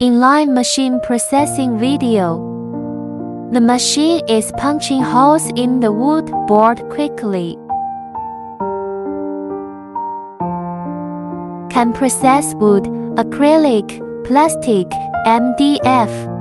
Inline machine processing video. The machine is punching holes in the wood board quickly. Can process wood, acrylic, plastic, MDF.